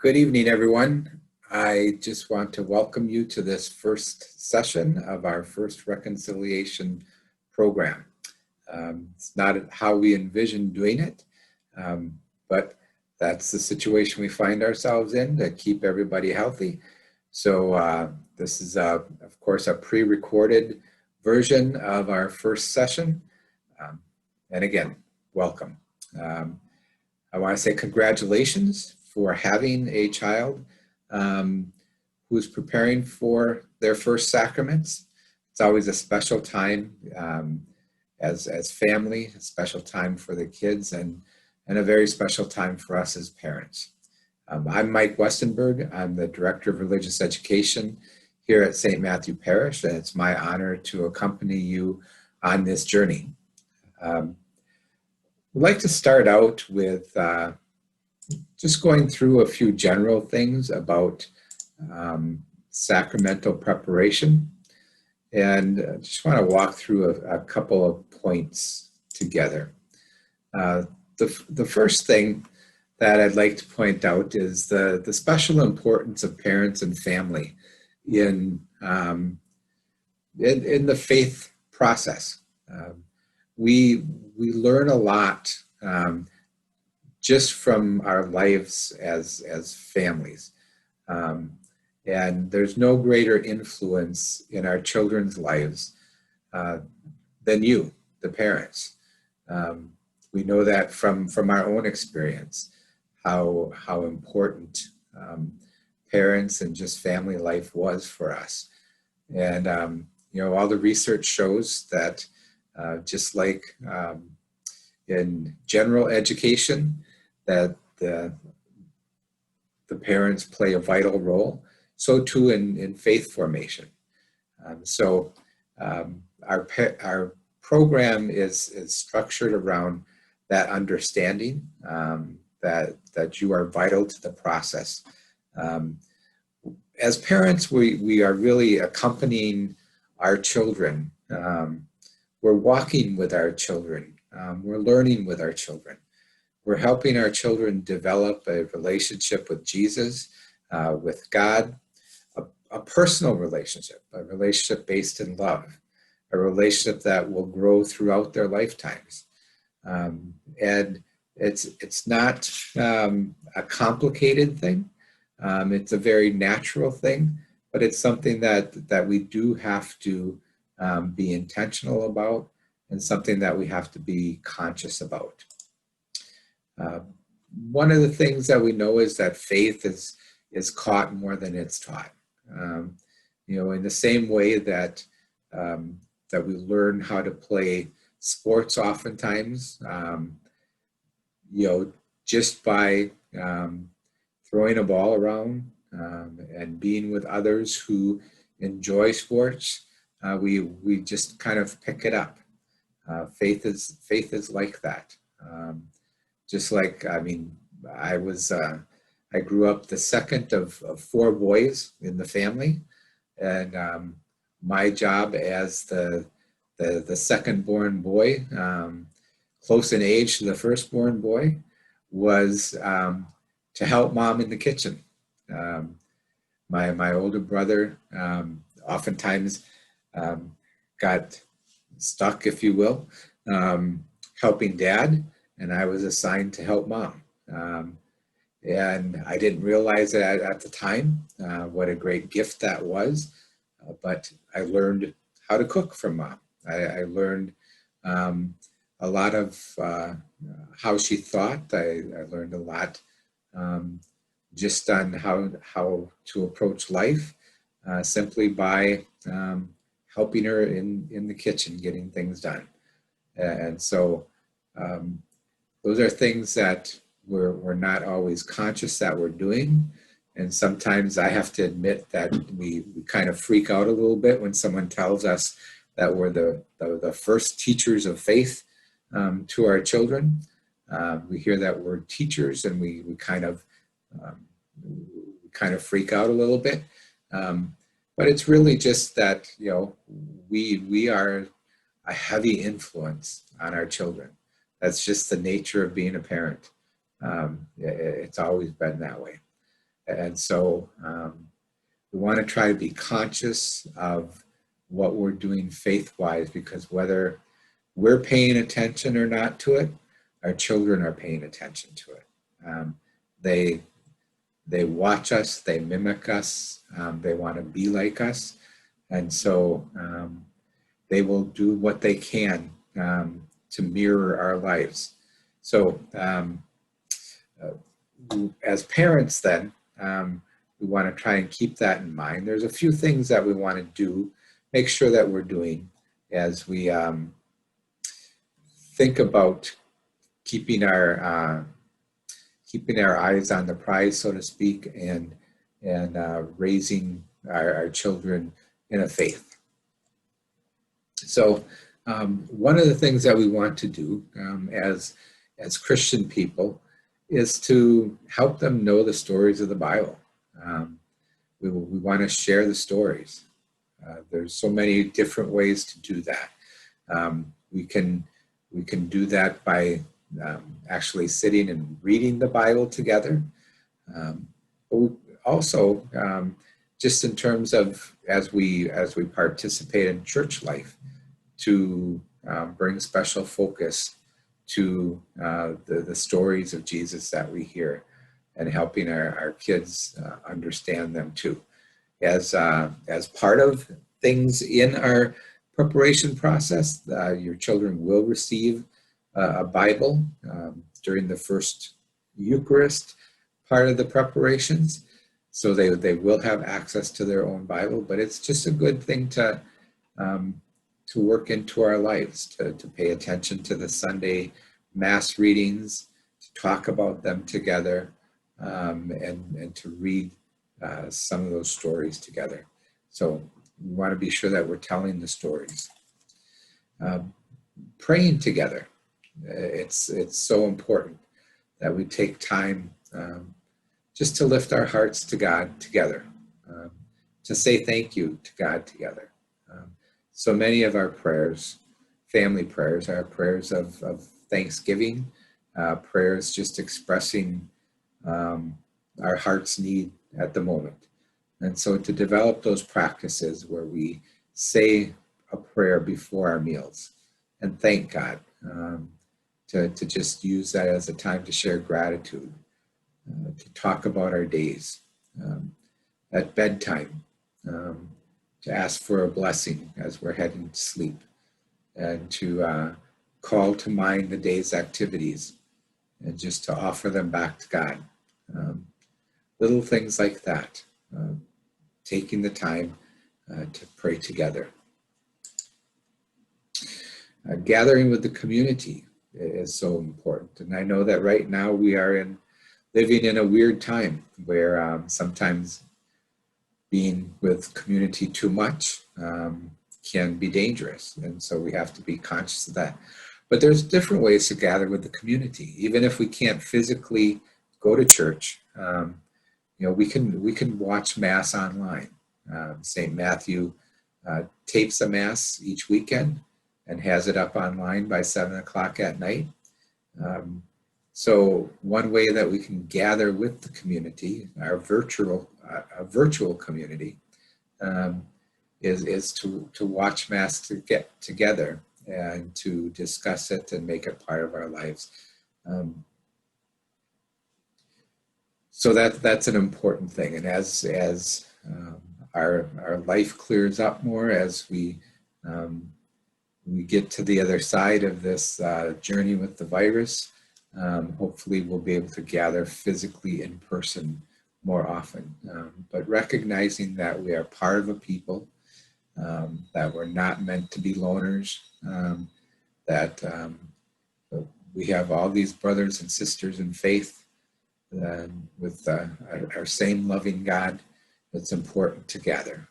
Good evening, everyone. I just want to welcome you to this first session of our first reconciliation program. It's not how we envision doing it, but that's the situation we find ourselves in to keep everybody healthy. So this is, of course, a pre-recorded version of our first session. And again, welcome. I want to say congratulations for having a child who's preparing for their first sacraments. It's always a special time as family, a special time for the kids, and a very special time for us as parents. I'm Mike Westenberg. I'm the Director of Religious Education here at St. Matthew Parish, and it's my honor to accompany you on this journey. I'd like to start out with just going through a few general things about sacramental preparation, and just want to walk through a couple of points together. The first thing that I'd like to point out is the special importance of parents and family in the faith process. We learn a lot just from our lives as families. And there's no greater influence in our children's lives than you, the parents. We know that from our own experience, how important parents and just family life was for us. And, all the research shows that just like in general education, that the parents play a vital role, so too in faith formation. Our program is structured around that understanding that you are vital to the process. As parents, we are really accompanying our children. We're walking with our children. We're learning with our children. We're helping our children develop a relationship with Jesus, with God, a personal relationship, a relationship based in love, a relationship that will grow throughout their lifetimes. And it's not a complicated thing. It's a very natural thing, but it's something that we do have to be intentional about, and something that we have to be conscious about. One of the things that we know is that faith is caught more than it's taught. In the same way that we learn how to play sports oftentimes, just by throwing a ball around and being with others who enjoy sports, we just kind of pick it up. Faith is like that. Just like, I grew up the second of four boys in the family, and my job as the second born boy, close in age to the firstborn boy, was to help mom in the kitchen. My older brother oftentimes got stuck, if you will, helping dad, and I was assigned to help mom. And I didn't realize it at the time, what a great gift that was, but I learned how to cook from mom. I learned a lot of how she thought. I learned a lot just on how to approach life, simply by helping her in the kitchen, getting things done. And so those are things that we're not always conscious that we're doing. And sometimes I have to admit that we kind of freak out a little bit when someone tells us that we're the first teachers of faith to our children. We hear that word teachers, and we kind of freak out a little bit. But it's really just that, we are a heavy influence on our children. That's just the nature of being a parent. It's always been that way. And so we want to try to be conscious of what we're doing faith-wise, because whether we're paying attention or not to it, our children are paying attention to it. They watch us, they mimic us, they want to be like us, and so they will do what they can to mirror our lives. So as parents then, we want to try and keep that in mind. There's a few things that we want to do, make sure that we're doing as we think about keeping our eyes on the prize, so to speak, and raising our children in a faith. So one of the things that we want to do as Christian people is to help them know the stories of the Bible. We want to share the stories. There's so many different ways to do that. We can do that by actually sitting and reading the Bible together. But we also, just in terms of as we participate in church life, to bring special focus to the stories of Jesus that we hear, and helping our kids understand them too. As part of things in our preparation process, your children will receive a Bible during the first Eucharist part of the preparations. So they will have access to their own Bible, but it's just a good thing to work into our lives, to pay attention to the Sunday Mass readings, to talk about them together, and to read some of those stories together. So we want to be sure that we're telling the stories. Praying together. It's so important that we take time just to lift our hearts to God together, to say thank you to God together. So many of our prayers, family prayers, are prayers of thanksgiving, prayers just expressing our heart's need at the moment. And so to develop those practices where we say a prayer before our meals and thank God, to just use that as a time to share gratitude, to talk about our days, at bedtime, to ask for a blessing as we're heading to sleep, and to call to mind the day's activities and just to offer them back to God. Little things like that, taking the time to pray together. Gathering with the community is so important. And I know that right now we are living in a weird time where sometimes being with community too much can be dangerous. And so we have to be conscious of that. But there's different ways to gather with the community. Even if we can't physically go to church, we can watch Mass online. St. Matthew tapes a Mass each weekend and has it up online by 7 o'clock at night. So one way that we can gather with the community, our virtual community, is to watch Mass to get together and to discuss it and make it part of our lives. So that's an important thing. And as our life clears up more, as we get to the other side of this journey with the virus, hopefully we'll be able to gather physically in person more often. But recognizing that we are part of a people, that we're not meant to be loners, that we have all these brothers and sisters in faith with our same loving God. It's important to gather.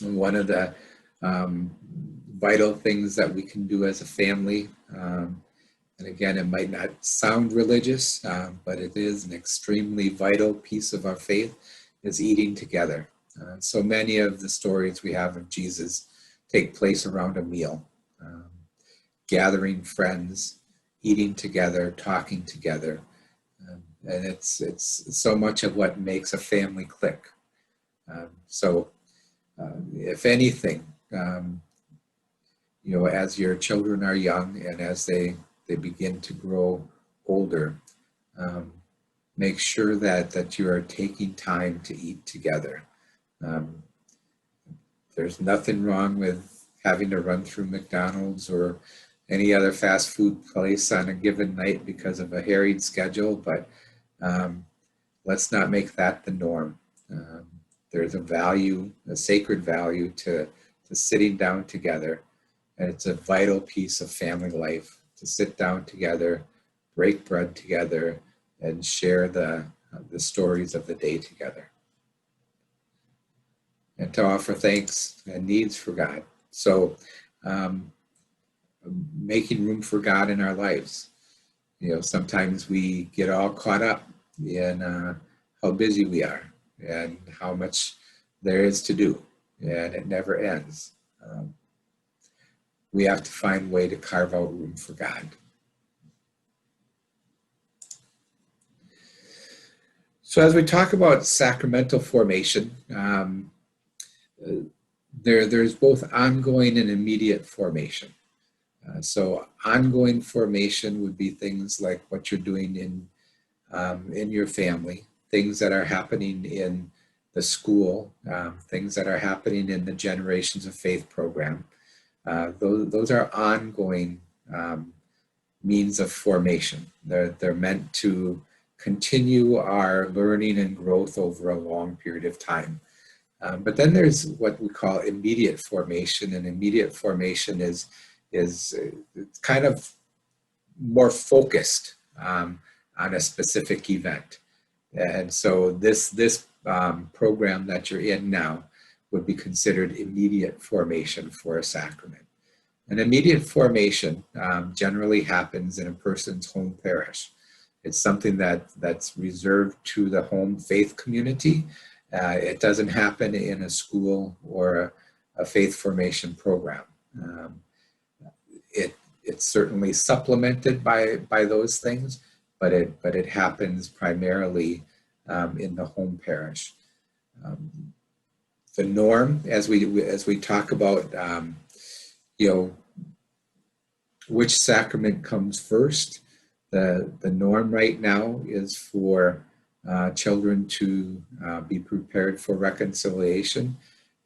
And one of the vital things that we can do as a family, and again, it might not sound religious, but it is an extremely vital piece of our faith, is eating together. So many of the stories we have of Jesus take place around a meal, gathering friends, eating together, talking together. And it's so much of what makes a family click. If anything, as your children are young and as they begin to grow older, make sure that you are taking time to eat together. Um, there's nothing wrong with having to run through McDonald's or any other fast food place on a given night because of a harried schedule, but let's not make that the norm. Um, there's a value, a sacred value to sitting down together, and it's a vital piece of family life to sit down together, break bread together, and share the stories of the day together, and to offer thanks and needs for God. So, making room for God in our lives. Sometimes we get all caught up in how busy we are and how much there is to do, and it never ends. We have to find a way to carve out room for God. So as we talk about sacramental formation, there's both ongoing and immediate formation. So ongoing formation would be things like what you're doing in your family, things that are happening in the school, things that are happening in the Generations of Faith program. Those are ongoing means of formation. They're meant to continue our learning and growth over a long period of time. But then there's what we call immediate formation, and immediate formation is kind of more focused on a specific event. And so this program that you're in now would be considered immediate formation for a sacrament. An immediate formation generally happens in a person's home parish. It's something that's reserved to the home faith community. It doesn't happen in a school or a faith formation program. It's certainly supplemented by those things, but it happens primarily in the home parish. The norm, as we talk about, which sacrament comes first, the norm right now is for children to be prepared for reconciliation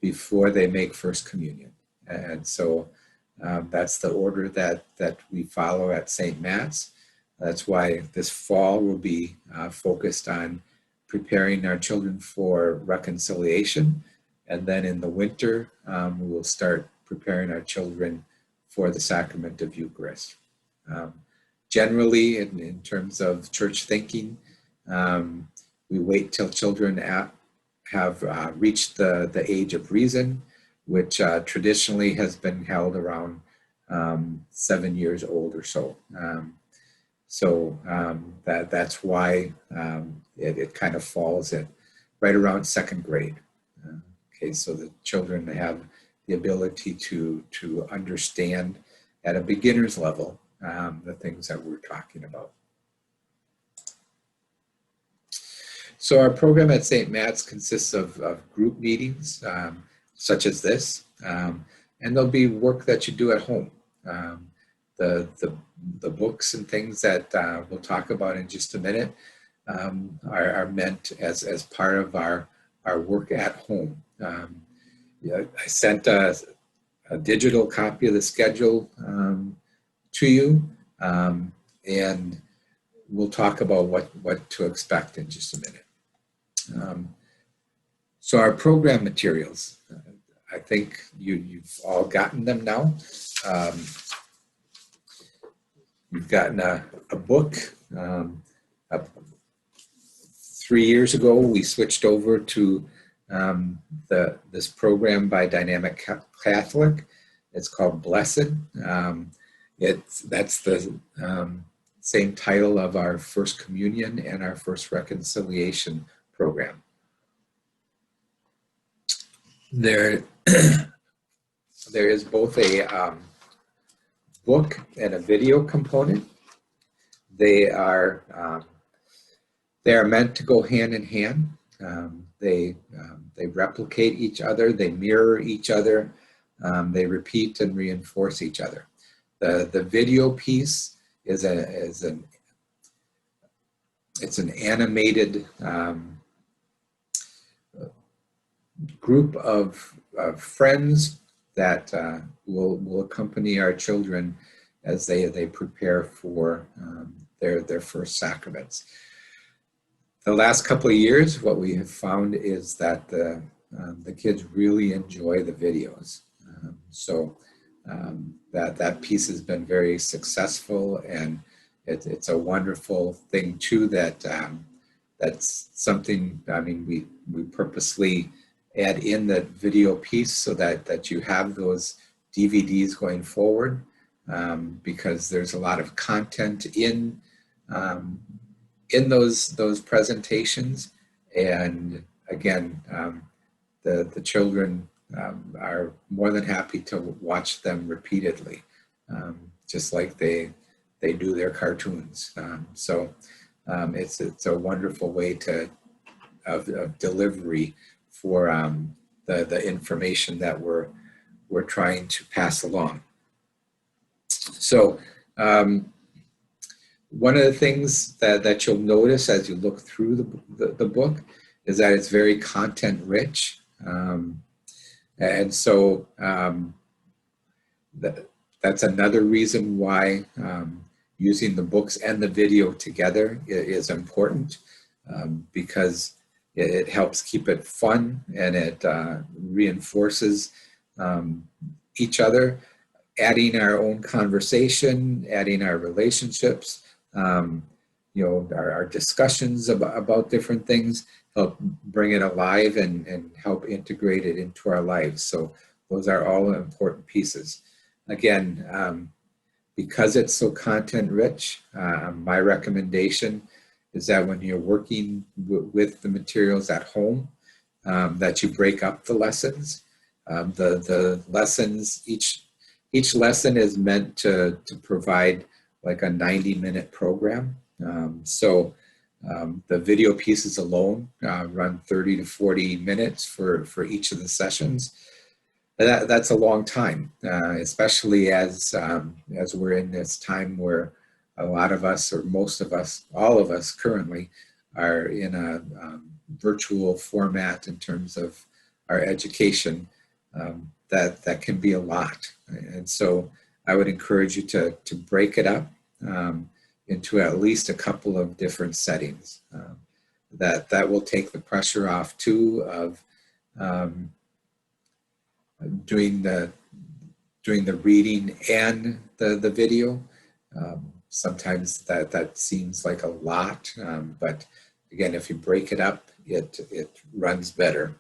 before they make First Communion. And so that's the order that we follow at St. Matt's. That's why this fall will be focused on preparing our children for reconciliation. And then in the winter, we will start preparing our children for the sacrament of Eucharist. Generally, in terms of church thinking, we wait till children have reached the age of reason, which traditionally has been held around 7 years old or so. That's why it kind of falls at right around second grade. Okay, so the children have the ability to understand at a beginner's level the things that we're talking about. So our program at St. Matt's consists of group meetings such as this, and there'll be work that you do at home. The books and things that we'll talk about in just a minute are meant as part of our work at home. I sent a digital copy of the schedule to you, and we'll talk about what to expect in just a minute. So our program materials, I think you've all gotten them now. You've gotten a book. 3 years ago, we switched over to this program by Dynamic Catholic. It's called Blessed. That's the same title of our First Communion and our First Reconciliation program. There is both a book and a video component. They are They are meant to go hand in hand. They replicate each other, they mirror each other, they repeat and reinforce each other. The video piece is an animated group of friends that will accompany our children as they prepare for their first sacraments. The last couple of years, what we have found is that the kids really enjoy the videos. That piece has been very successful, and it's a wonderful thing too that that's something, I mean, we purposely add in the video piece so that you have those DVDs going forward, because there's a lot of content in those presentations. And again, the children are more than happy to watch them repeatedly, just like they do their cartoons. It's a wonderful way of delivery for the information that we're trying to pass along. So one of the things that you'll notice as you look through the book is that it's very content rich. And so that's another reason why using the books and the video together is important, because it helps keep it fun, and it reinforces each other, adding our own conversation, adding our relationships, our discussions about different things, help bring it alive and help integrate it into our lives. So those are all important pieces. Again, because it's so content rich, my recommendation is that when you're working with the materials at home, that you break up the lessons. The lessons, each lesson is meant to provide like a 90-minute program. The video pieces alone run 30 to 40 minutes for each of the sessions. That's a long time, especially as we're in this time where a lot of us, or most of us, all of us currently, are in a virtual format in terms of our education. That can be a lot. And so I would encourage you to break it up into at least a couple of different settings. That will take the pressure off too of doing the reading and the video. Sometimes that seems like a lot, but again, if you break it up, it runs better.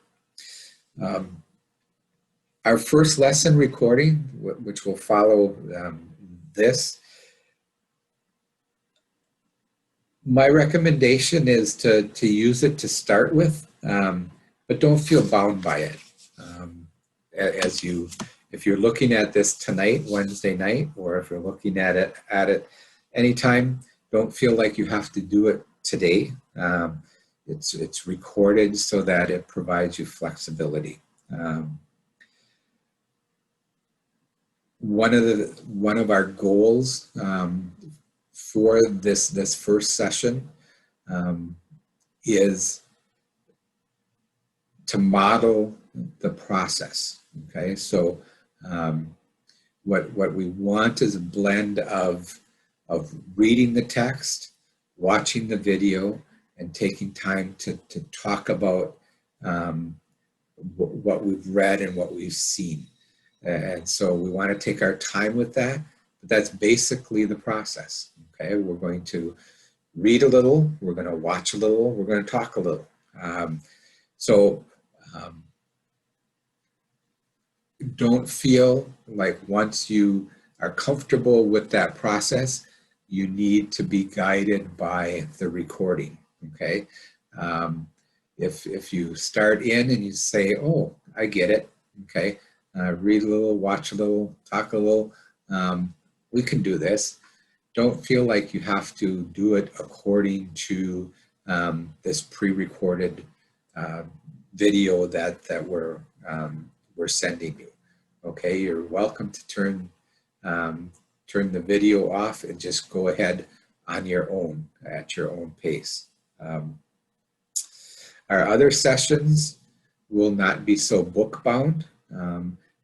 Our first lesson recording, which will follow this, my recommendation is to use it to start with, but don't feel bound by it. If you're looking at this tonight, Wednesday night, or if you're looking at it anytime, don't feel like you have to do it today. It's recorded so that it provides you flexibility. One of our goals for this first session is to model the process. Okay, so what we want is a blend of reading the text, watching the video, and taking time to talk about what we've read and what we've seen. And so we want to take our time with that, but that's basically the process. Okay, we're going to read a little, we're going to watch a little, we're going to talk a little. Don't feel like once you are comfortable with that process, you need to be guided by the recording. Okay, if you start in and you say, "Oh, I get it," okay, read a little, watch a little, talk a little, we can do this. Don't feel like you have to do it according to this pre-recorded video that we're sending you. Okay, you're welcome to turn the video off and just go ahead on your own at your own pace. Our other sessions will not be so book bound,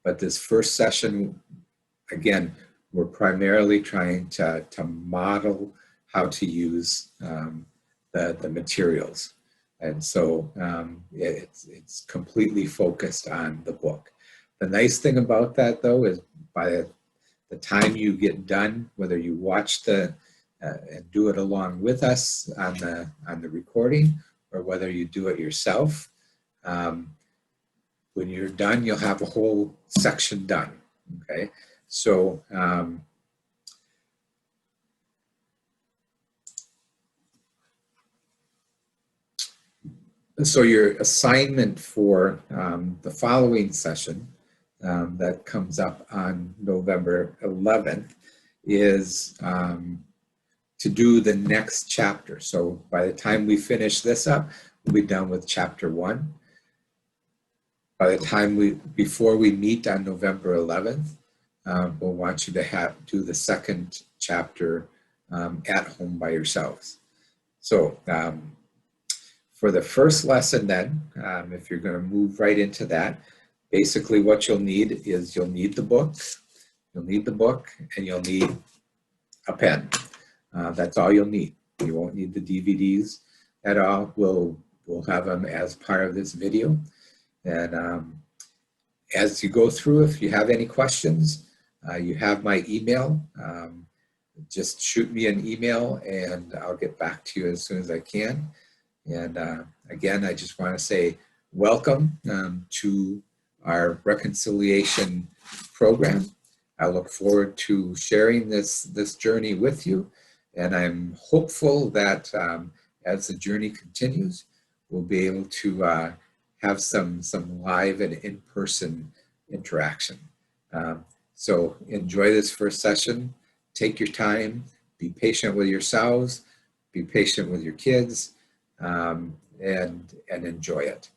but this first session, again, we're primarily trying to model how to use the materials. And so it's completely focused on the book. The nice thing about that, though, is by the time you get done, whether you watch and do it along with us on the recording, or whether you do it yourself, when you're done, you'll have a whole section done. Okay, so so your assignment for the following session that comes up on November 11th is to do the next chapter. So by the time we finish this up, we'll be done with chapter 1. By the time before we meet on November 11th, we'll want you to do the second chapter at home by yourselves. So for the first lesson then, if you're going to move right into that, basically what you'll need is you'll need the book, and you'll need a pen. That's all you'll need. You won't need the DVDs at all. We'll have them as part of this video. And as you go through, if you have any questions, you have my email. Just shoot me an email and I'll get back to you as soon as I can. And again, I just want to say welcome to our reconciliation program. I look forward to sharing this journey with you. And I'm hopeful that as the journey continues, we'll be able to have some live and in-person interaction. So enjoy this first session. Take your time. Be patient with yourselves. Be patient with your kids, and enjoy it.